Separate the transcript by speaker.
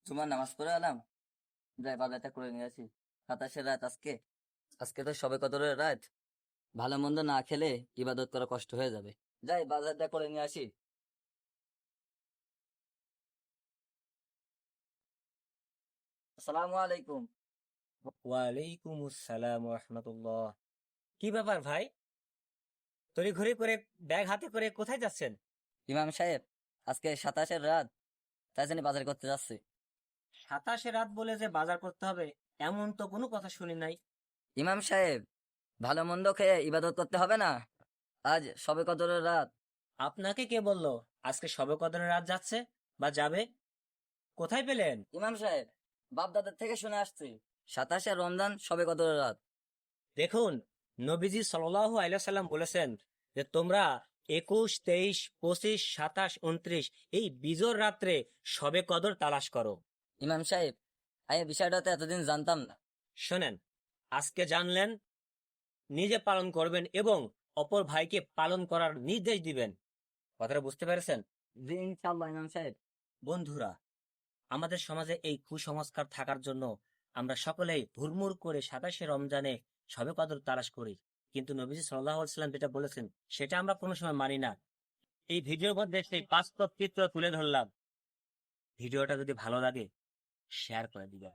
Speaker 1: তোমার নামাজ পড়ে এলাম, যাই বাজারটা করে নিয়ে আসি। 27-এর রাত আজকে। আজকে তো সবে কদরের রাত। ভালো মন্দ না খেলে ইবাদত করা কষ্ট হয়ে যাবে। যাই বাজারটা করে নিয়ে আসি। আসসালামু আলাইকুম।
Speaker 2: ওয়ালাইকুম আসসালাম রহমতুল্লাহ। কি ব্যাপার ভাই, তড়িঘড়ি করে ব্যাগ হাতে করে কোথায় যাচ্ছেন?
Speaker 1: ইমাম সাহেব, আজকে 27-এর রাত, তাই জন্য বাজার করতে যাচ্ছি।
Speaker 2: 27 রাত বলে যে বাজার করতে হবে এমন তো কোনো কথা শুনি নাই।
Speaker 1: ইমাম সাহেব, ভালো মন্দ খেয়ে ইবাদত করতে হবে না? আজ সবে কদরের রাত।
Speaker 2: আপনাকে কে বললো আজকে শবে কদরের রাত যাচ্ছে বা যাবে? কোথায় পেলেন?
Speaker 1: ইমাম সাহেব, বাপ দাদার থেকে শুনে আসছি 27-এ রমজান সবে কদরের রাত।
Speaker 2: দেখুন, নবীজি সাল্লাল্লাহু আলাইহি সাল্লাম বলেছেন যে তোমরা 21, 23, 25, 27, 29 এই বিজোর রাত্রে শবে কদর তালাশ করো।
Speaker 1: ইমাম সাহেব, আমি এই বিষয়টা তো এতদিন জানতাম না।
Speaker 2: শোনেন, আজকে জানলেন, নিজে পালন করবেন এবং অপর ভাইকে পালন করার নির্দেশ দিবেন। কথাটা বুঝতে পেরেছেন?
Speaker 1: জি ইনশাল্লাহ ইমাম সাহেব।
Speaker 2: বন্ধুরা, আমাদের সমাজে এই কুসংস্কার থাকার জন্য আমরা সকলেই হুড়মুড় করে 27 রমজানে শবে কদর তালাশ করি, কিন্তু নবীজি সাল্লাল্লাহু আলাইহি সাল্লাম যেটা বলেছেন সেটা আমরা কোনো সময় মানি না। এই ভিডিওর মধ্যে সেই বাস্তব চিত্র তুলে ধরলাম। ভিডিওটা যদি ভালো লাগে শেয়ার করে দিবেন।